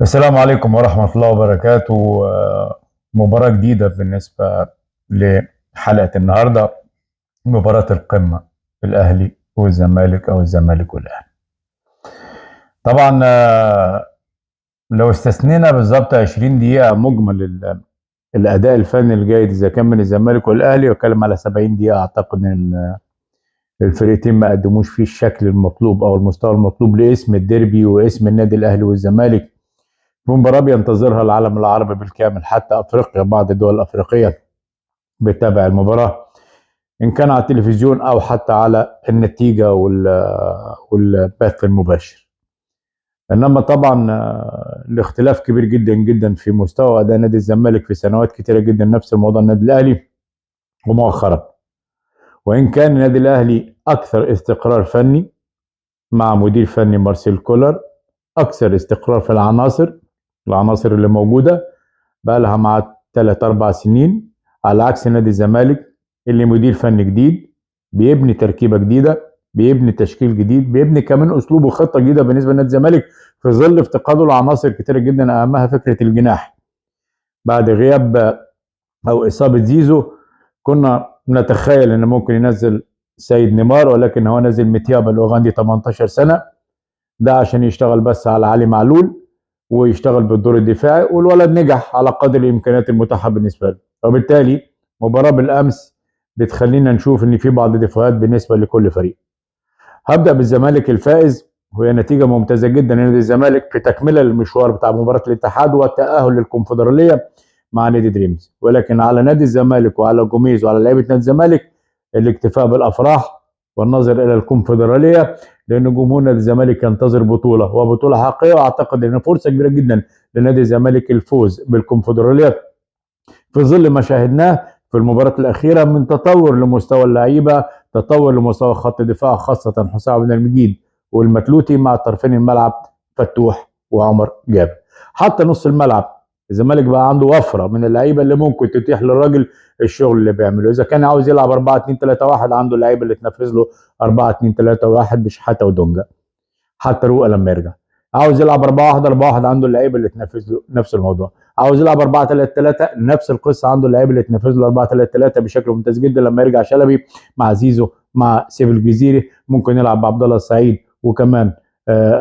السلام عليكم ورحمة الله وبركاته. مباراة جديدة بالنسبة لحلقة النهاردة، مباراة القمة، الأهلي والزمالك أو الزمالك والأهلي. طبعا لو استثنينا بالظبط 20 دقيقة مجمل الأداء الفني الجيد إذا كان من الزمالك والأهلي، واتكلم على 70 دقيقة، أعتقد إن الفريقين ما قدموش فيه الشكل المطلوب أو المستوى المطلوب لاسم الديربي واسم النادي الأهلي والزمالك في مباراة بينتظرها العالم العربي بالكامل، حتى أفريقيا، بعض الدول الأفريقية بتتابع المباراة إن كان على التلفزيون أو حتى على النتيجة والبث المباشر. إنما طبعا الاختلاف كبير جدا جدا في مستوى أداء نادي الزمالك في سنوات كتيرة جدا، نفس الموضوع النادي الأهلي ومؤخرا. وإن كان النادي الأهلي أكثر استقرار فني مع مدير فني مارسيل كولر، أكثر استقرار في العناصر اللي موجودة بقى لها مع 3 4 سنين، على عكس نادي الزمالك اللي مدير فني جديد بيبني تركيبه جديده، بيبني تشكيل جديد، بيبني كمان اسلوب وخطه جديده بالنسبه لنادي الزمالك في ظل افتقاده لعناصر كتيره جدا، اهمها فكره الجناح. بعد غياب او اصابه زيزو كنا نتخيل ان ممكن ينزل سيد نيمار، ولكن هو نزل متيابا الاوغندي 18 سنه، ده عشان يشتغل بس على علي معلول ويشتغل بالدور الدفاعي، والولد نجح على قدر الامكانيات المتاحه بالنسبه له. وبالتالي مباراه بالامس بتخلينا نشوف ان في بعض الدفاعات بالنسبه لكل فريق. هبدا بالزمالك الفائز، وهي نتيجه ممتازه جدا لنادي الزمالك في تكمله للمشوار بتاع مباراه الاتحاد والتاهل للكونفدراليه مع نادي دريمز. ولكن على نادي الزمالك وعلى جوميز وعلى لعيبه نادي الزمالك الاكتفاء بالافراح والنظر الى الكونفدراليه، لان جمهور نادي الزمالك ينتظر بطوله وبطوله حقيقيه، واعتقد ان فرصه كبيره جدا لنادي الزمالك الفوز بالكونفدراليه في ظل ما شاهدناه في المباراه الاخيره من تطور لمستوى اللعيبه، تطور لمستوى خط الدفاع، خاصه حسام بن المجيد والمتلوتي مع طرفين الملعب فتوح وعمر جابر. حتى نص الملعب الزمالك بقى عنده وفره من اللعيبه اللي ممكن تتيح للراجل الشغل اللي بيعمله. اذا كان عاوز يلعب 4 2 3 1 عنده اللعيبه اللي تنفذ له 4 2 3 1 بشحاته ودونجا، حتى رؤى لما يرجع. عاوز يلعب 4 1 4 1 عنده اللعيبه اللي تنفذ له نفس الموضوع. عاوز يلعب 4 3 3 نفس القصه، عنده اللعيبه اللي تنفذ له 4 3 3 بشكل ممتاز جدا لما يرجع شلبي مع زيزو مع سيف الجزيري. ممكن يلعب بعبد الله السعيد وكمان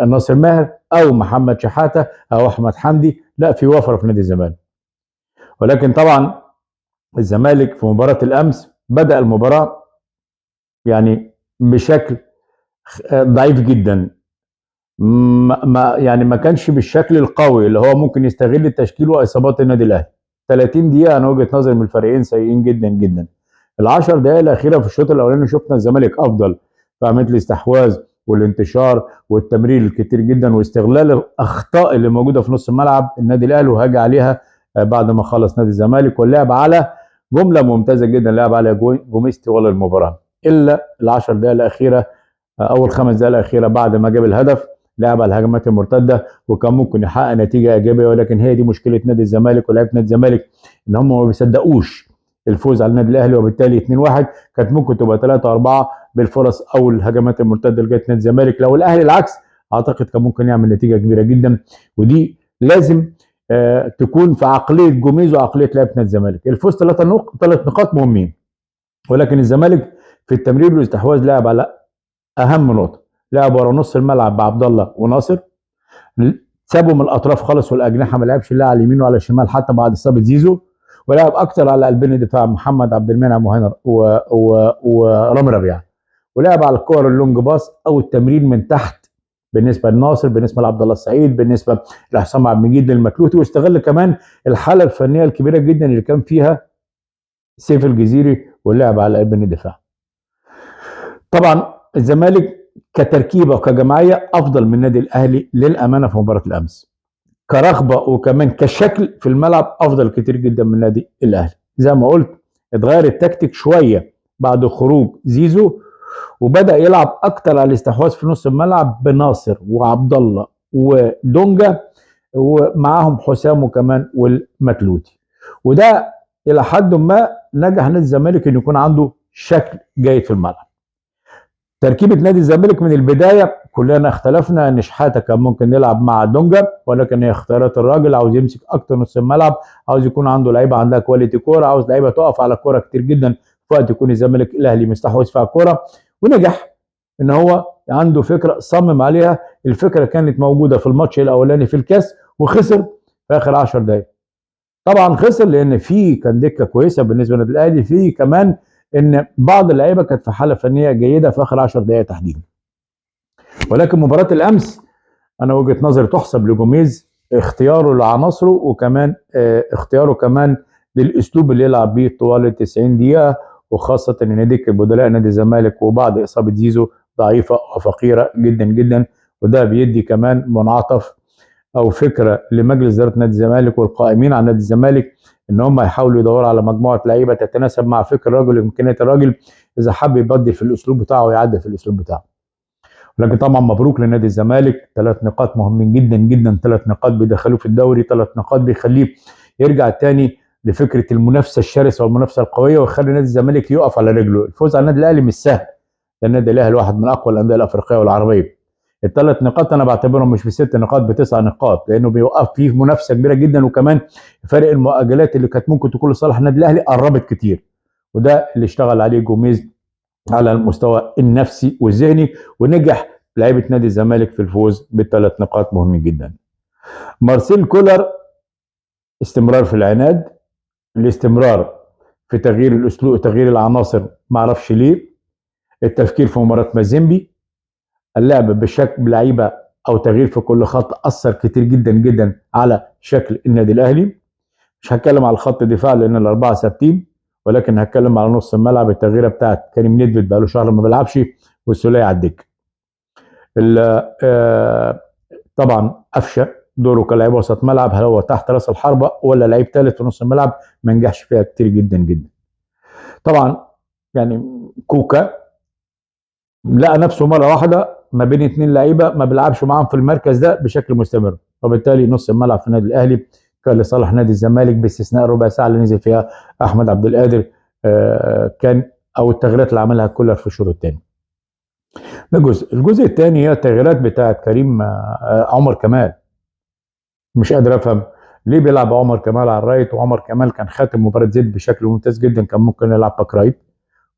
ناصر ماهر او محمد شحاته او احمد حمدي. لا، في وفره في نادي الزمالك. ولكن طبعا الزمالك في مباراه الامس بدا المباراه يعني بشكل ضعيف جدا، ما كانش بالشكل القوي اللي هو ممكن يستغل التشكيل واصابات النادي الاهلي. 30 دقيقه انا وجهه نظري من الفريقين سيئين جدا جدا. ال10 دقائق الاخيره في الشوط الاولاني شفنا الزمالك افضل في عمليه الاستحواذ والانتشار والتمرير الكتير جدا واستغلال الاخطاء اللي موجوده في نص الملعب النادي الاهلي وهاجى عليها بعد ما خلص نادي الزمالك، واللعب على جمله ممتازه جدا، لعب على جوميز طوال المباراه. الا ال10 دقائق الاخيره، اول 5 دقائق الاخيره بعد ما جاب الهدف لعب على الهجمات المرتده وكان ممكن يحقق نتيجه ايجابيه. ولكن هي دي مشكله نادي الزمالك ولاعيبه نادي الزمالك، ان هم ما بيصدقوش الفوز على النادي الاهلي، وبالتالي 2-1 كانت ممكن تبقى 3 4 بالفرص او الهجمات المرتده لغايه نادي الزمالك. لو الاهلي العكس اعتقد كان ممكن يعمل نتيجه كبيره جدا، ودي لازم تكون في عقليه جوميز وعقليه لعيبه نادي الزمالك. الفوز 3 نقاط مهمين، ولكن الزمالك في التمرير والاستحواذ لعب على اهم نقطه، لعب ورا نص الملعب بعبد الله وناصر، سابوا من الاطراف خالص والاجنحه، ما لعبش لا على اليمين ولا الشمال حتى بعد اصابه زيزو، ولعب اكتر على قلبين الدفاع محمد عبد المنعم ورامي ربيعه، ولعب على الكور اللونج باص او التمرير من تحت بالنسبه لناصر، بالنسبه لعبد الله السعيد، بالنسبه لحسام عبد المجيد للمكلوتي، واستغل كمان الحاله الفنيه الكبيره جدا اللي كان فيها سيف الجزيري واللعب على قلبين الدفاع. طبعا الزمالك كتركيبه وكجماعيه افضل من النادي الاهلي للامانه في مباراه الامس، كرغبه وكمان كشكل في الملعب افضل كتير جدا من النادي الاهلي. زي ما قلت اتغير التكتيك شويه بعد خروج زيزو، وبدا يلعب اكتر على الاستحواذ في نص الملعب بناصر وعبد الله ودونجا ومعاهم حسام وكمان والمكلوتي، وده الى حد ما نجح نادي الزمالك ان يكون عنده شكل جيد في الملعب. تركيبه نادي الزمالك من البدايه كلنا اختلفنا ان شحاته كان ممكن يلعب مع دونجا، ولكن هي اختيارات الراجل. عاوز يمسك اكتر نص الملعب، عاوز يكون عنده لعيبه عندها كواليتي كوره، عاوز لعيبه تقف على كوره كتير جدا في وقت يكون الزمالك الاهلي مستحوذ في الكوره. ونجح ان هو عنده فكره صمم عليها. الفكره كانت موجوده في الماتش الاولاني في الكاس، وخسر في اخر 10 دقائق. طبعا خسر لان في كان دكه كويسه بالنسبه للنادي الاهلي، في كمان ان بعض اللعيبه كانت في حاله فنيه جيده في اخر 10 دقائق تحديدا. ولكن مباراه الامس انا وجهه نظري تحسب لجوميز، اختياره لعناصره، وكمان اختياره كمان للاسلوب اللي يلعب بيه طوال ال 90 دقيقه، وخاصه ان نادي البدلاء نادي الزمالك وبعد اصابه زيزو ضعيفه وفقيره جدا جدا. وده بيدي كمان منعطف او فكره لمجلس اداره نادي الزمالك والقائمين على نادي الزمالك ان هم يحاولوا يدوروا على مجموعه لعيبه تتناسب مع فكر الراجل وامكانيات الراجل، اذا حب يبدل في الاسلوب بتاعه ويعدل في الاسلوب بتاعه. لكن طبعا مبروك لنادي الزمالك، 3 نقاط مهمين جدا جدا، 3 نقاط بيدخلوه في الدوري، 3 نقاط بيخليه يرجع تاني لفكره المنافسه الشرسه والمنافسه القويه، ويخلي نادي الزمالك يقف على رجله. الفوز على النادي الاهلي مش سهل، لان النادي الاهلي واحد من اقوى الانديه الافريقيه والعربيه. ال3 نقاط انا بعتبرهم مش ب6 نقاط، ب9 نقاط، لانه بيوقف فيه منافسه كبيره جدا، وكمان فرق المؤجلات اللي كانت ممكن تكون لصالح النادي الاهلي قربت كتير. وده اللي اشتغل عليه جوميز على المستوى النفسي والذهني، ونجح لعيبه نادي الزمالك في الفوز ب3 نقاط مهمين جدا. مارسيل كولر استمرار في العناد، الاستمرار في تغيير الاسلوب، تغيير العناصر، ما اعرفش ليه، التفكير في مباراه مازيمبي، اللعب بشكل لعيبه او تغيير في كل خط اثر كتير جدا جدا على شكل النادي الاهلي. مش هتكلم على خط الدفاع لان الاربعه ثابتين، ولكن هتكلم على نص الملعب، التغييره بتاعت كريم نيدفيد بقاله شهر ما بيلعبش، والسوليه على الدكه. طبعا قفشه دوره كلاعب وسط ملعب، هل هو تحت راس الحربه ولا لعيب ثالث في نص الملعب؟ ما نجحش فيها كتير جدا جدا. طبعا يعني كوكا لقى نفسه مره واحده ما بين 2 لعيبه ما بيلعبش معاهم في المركز ده بشكل مستمر، وبالتالي نص الملعب في النادي الاهلي كان لصالح نادي الزمالك، باستثناء ربع ساعه اللي نزل فيها احمد عبد القادر. كان او التغييرات اللي عملها كولر في الشوط الثاني. ده الجزء الثاني هي التغييرات بتاعت كريم عمر كمال. مش قادر افهم ليه بيلعب عمر كمال على الرايت، وعمر كمال كان خاتم مباراه زد بشكل ممتاز جدا، كان ممكن يلعب باك رايت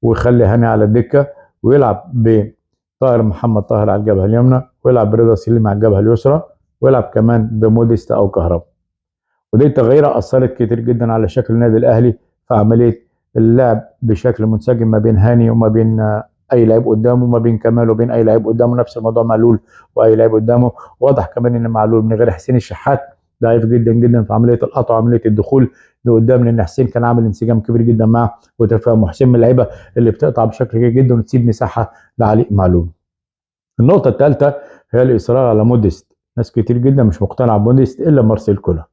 ويخلي هاني على الدكه، ويلعب بطاهر محمد طاهر على الجبهه اليمنى، ويلعب برضا سليم على الجبهه اليسرى، ويلعب كمان بموديست او كهربا. ودي تغييره اثرت كتير جدا على شكل النادي الاهلي في عمليه اللعب بشكل منسجم ما بين هاني وما بين اي لعيب قدامه، وما بين كمال وبين اي لعيب قدامه. نفس الموضوع معلول واي لعيب قدامه. واضح كمان ان معلول من غير حسين الشحات ضعيف جدا جدا في عمليه القطع وعمليه الدخول لقدام، لان حسين كان عامل انسجام كبير جدا معه وتفاهم، وحسين من اللعيبه اللي بتقطع بشكل كبير جدا وتسيب مساحه لعلي معلول. النقطه الثالثه هي الاصرار على موديست. ناس كتير جدا مش مقتنعه بموديست الا مارسيل كولر.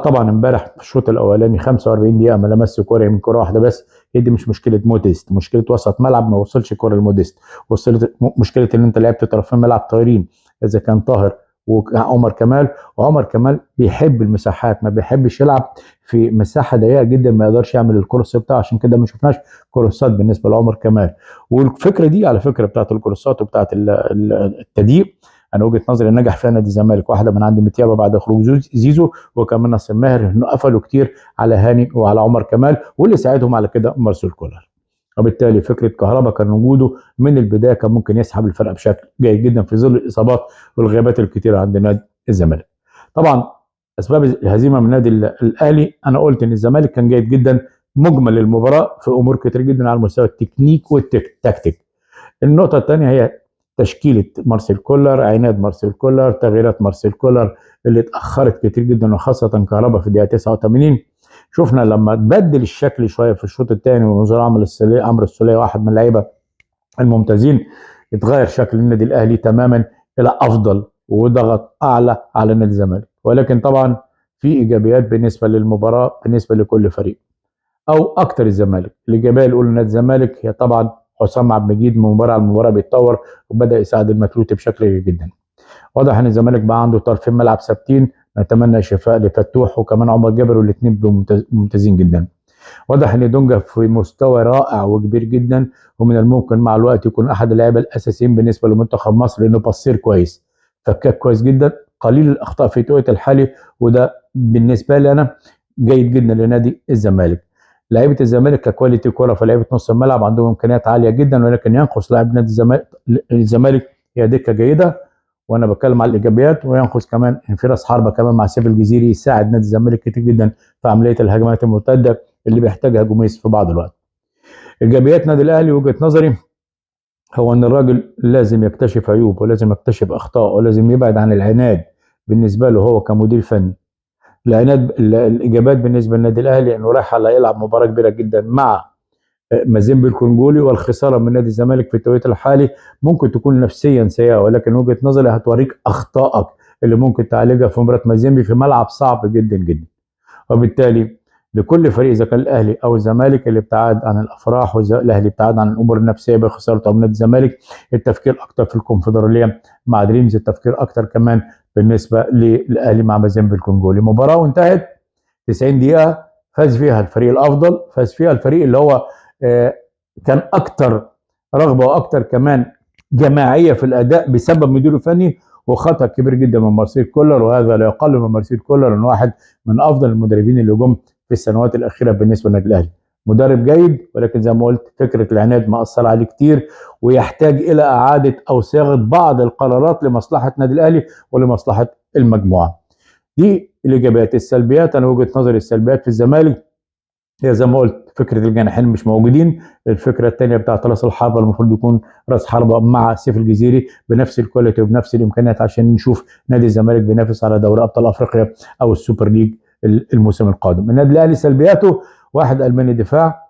طبعا امبارح في الشوط الاولاني 45 دقيقه ما لمسش كوره من كوره واحده بس. هي دي مش مشكله موديست، مشكله وسط ملعب ما وصلش كوره لموديست. وصلت مشكله ان انت لعبت طرفين ملعب طايرين، اذا كان طاهر وعمر كمال. وعمر كمال بيحب المساحات، ما بيحبش يلعب في مساحه ضيقه جدا ما يقدرش يعمل الكروس بتاعه، عشان كده ما شفناش كروسات بالنسبه لعمر كمال. والفكره دي على فكره بتاعت الكروسات وبتاعت التضييق، انا وجهه نظري نجح فيها نادي الزمالك، واحده من عند متيابه بعد خروج زيزو، وكمان ناصر ماهر، انه قفلوا كتير على هاني وعلى عمر كمال، واللي ساعدهم على كده مارسيل كولر. وبالتالي فكره كهربا كان وجوده من البدايه كان ممكن يسحب الفرقه بشكل جيد جدا في ظل الاصابات والغيابات الكتيره عند نادي الزمالك. طبعا اسباب الهزيمه من نادي الاهلي، انا قلت ان الزمالك كان جيد جدا مجمل المباراه في امور كتير جدا على المستوى التكنيك والتكتيك. النقطه الثانيه هي تشكيله مارسيل كولر، عناد مارسيل كولر، تغييرات مارسيل كولر اللي اتاخرت كتير جدا، وخاصه كهربا في الدقيقه 89. شفنا لما تبدل الشكل شويه في الشوط الثاني ونزول عمرو السوليه واحد من اللعيبه الممتازين، اتغير شكل النادي الاهلي تماما الى افضل، وضغط اعلى على نادي الزمالك. ولكن طبعا في ايجابيات بالنسبه للمباراه بالنسبه لكل فريق، او اكتر الزمالك. الايجابيه الاولى لنادي الزمالك هي طبعا حسام عبد المجيد من مباراه لمباراه بيتطور وبدا يساعد المتلوتي بشكل كبير جدا. واضح ان الزمالك بقى عنده طرفين ملعب ثابتين، نتمنى شفاء لفتوح وكمان عمر جابر، والاثنين ممتازين جدا. واضح ان دونجا في مستوى رائع وكبير جدا، ومن الممكن مع الوقت يكون احد اللعيبه الاساسيين بالنسبه لمنتخب مصر، لانه بصير كويس، فكاك كويس جدا، قليل الاخطاء في توقيت الحالي، وده بالنسبه لي انا جيد جدا لنادي الزمالك. لعيبه الزمالك ككواليتي كوره، فلعيبه نص الملعب عندهم امكانيات عاليه جدا، ولكن ينقص لاعب نادي الزمالك هي دكه جيده، وانا بتكلم على الايجابيات، وينقص كمان ان في راس حربه كمان مع سيف الجزيري يساعد نادي الزمالك كتير جدا في عمليه الهجمات المرتده اللي بيحتاجها جوميز في بعض الوقت. ايجابيات نادي الاهلي وجهه نظري هو ان الراجل لازم يكتشف عيوبه، ولازم يكتشف اخطائه، ولازم يبعد عن العناد بالنسبه له هو كمدير فني. العناد الاجابات بالنسبه للنادي الاهلي انه رايح على يلعب مباراه كبيره جدا مع مازيمبي الكونجولي، والخساره من نادي الزمالك في التوقيت الحالي ممكن تكون نفسيا سيئه، ولكن وجهه نظري هتوريك اخطائك اللي ممكن تعالجها في مباراه مازيمبي في ملعب صعب جدا جدا. وبالتالي لكل فريق اذا كان الاهلي او الزمالك اللي ابتعد عن الافراح، والاهلي ابتعد عن الامور النفسيه بخسارته من نادي الزمالك، التفكير اكتر في الكونفدراليه مع دريمز، التفكير اكتر كمان بالنسبه للاهلي مع مازيمبي الكونجولي. مباراه وانتهت 90 دقيقه، فاز فيها الفريق الافضل، فاز فيها الفريق اللي هو آه، كان اكتر رغبه واكتر كمان جماعيه في الاداء بسبب مديره الفني، وخطا كبير جدا من مارسيل كولر، وهذا لا يقل من مارسيل كولر انه واحد من افضل المدربين اللي جم في السنوات الاخيره بالنسبه للنادي الاهلي. مدرب جيد، ولكن زي ما قلت فكره العناد مأثر عليه كتير، ويحتاج الى اعاده او صياغه بعض القرارات لمصلحه النادي الاهلي ولمصلحه المجموعه. دي الايجابيات. السلبيات انا وجهه نظري السلبيات في الزمالك هي زي ما قلت فكره الجناحين مش موجودين، الفكره الثانيه بتاعت راس الحربه المفروض يكون راس حربه مع سيف الجزيري بنفس الكواليتي وبنفس الامكانيات عشان نشوف نادي الزمالك بينافس على دوري ابطال افريقيا او السوبر ليج الموسم القادم. النادي الاهلي سلبياته: واحد، الماني دفاع.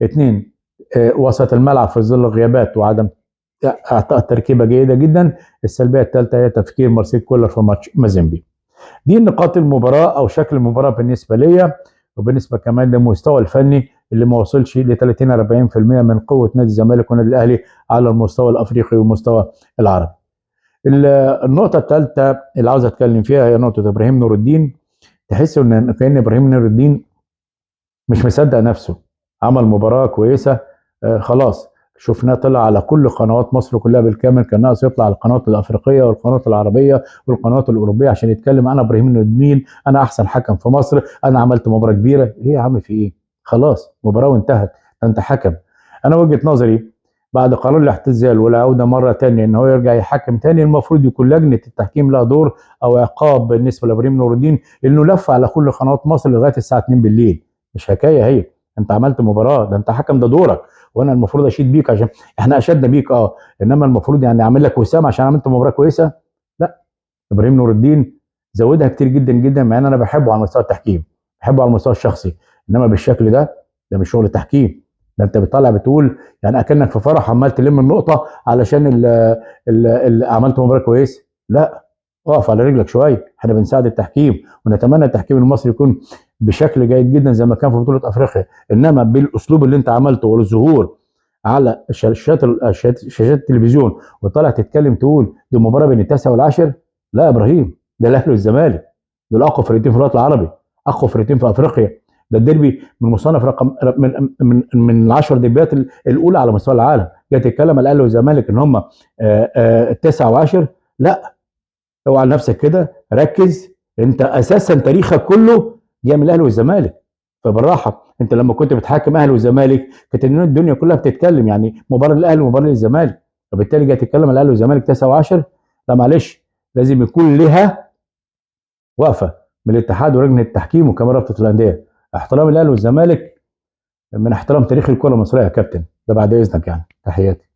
اثنين، وسط الملعب في ظل الغيابات وعدم اعطاء تركيبه جيده جدا. السلبيه الثالثه هي تفكير مارسيل كولر في ماتش مازيمبي. دي نقاط المباراه او شكل المباراه بالنسبه ليا، وبالنسبه كمان للمستوى الفني اللي ما وصلش ل 30 40% من قوه نادي الزمالك والنادي الاهلي على المستوى الافريقي والمستوى العربي. النقطه الثالثه اللي عاوز اتكلم فيها هي نقطه ابراهيم نور الدين. تحس ان كان ابراهيم نور الدين مش مصدق نفسه، عمل مباراه كويسه، خلاص شفناه طلع على كل قنوات مصر كلها بالكامل، كان ناقص يطلع على القنوات الافريقيه والقنوات العربيه والقنوات الاوروبيه عشان يتكلم انا ابراهيم الندمين، انا احسن حكم في مصر، انا عملت مباراه كبيره. ايه يا عم في ايه؟ خلاص مباراه وانتهت، انت حكم. انا وجهه نظري بعد قرار الاعتزال والعوده مره ثانيه ان هو يرجع يحكم ثاني، المفروض يكون لجنه التحكيم لها دور او عقاب بالنسبه لابراهيم نور الدين، لانه لف على كل قنوات مصر لغايه الساعه 2 بالليل. مش حكايه هي، انت عملت مباراه، ده انت حكم، ده دورك، وانا المفروض اشيد بيك عشان احنا اشدنا بيك، انما المفروض يعني اعمل لك وسام عشان عملت مباراه كويسه؟ لا. ابراهيم نور الدين زودها كتير جدا جدا، مع ان انا بحبه على مستوى التحكيم، بحبه على المستوى الشخصي، انما بالشكل ده ده مش شغل تحكيم. ده انت بتطلع بتقول يعني اكنك في فرح عمال تلم النقطه علشان ال عملت مباراه كويسه. لا، اقف على رجلك شويه، احنا بنساعد التحكيم ونتمنى التحكيم المصري يكون بشكل جيد جدا زي ما كان في بطوله افريقيا، انما بالاسلوب اللي انت عملته والظهور على شاشات التلفزيون وطالع تتكلم تقول دي مباراه بين التاسع والعاشر. لا يا ابراهيم، ده الاهلي والزمالك، دول اقوى فرقتين في الوطن العربي، اقوى فرقتين في افريقيا، ده الديربي من مصنف رقم من العشر ديربيات الاولى على مستوى العالم. جاي تتكلم على الاهلي والزمالك ان هم التاسع وعاشر؟ لا، اوعى نفسك كده، ركز، انت اساسا تاريخك كله جاي من الاهلي والزمالك. فبالراحه، انت لما كنت بتحاكم اهلي والزمالك كانت الدنيا كلها بتتكلم يعني مباراه الاهلي ومباراه الزمالك، فبالتالي جاي تتكلم على الاهلي والزمالك 9 و10؟ لا معلش، لازم يكون لها وقفه من الاتحاد ولجنه التحكيم وكمان رابطه الانديه. احترام الاهلي والزمالك من احترام تاريخ الكره المصريه يا كابتن، ده بعد اذنك يعني، تحياتي.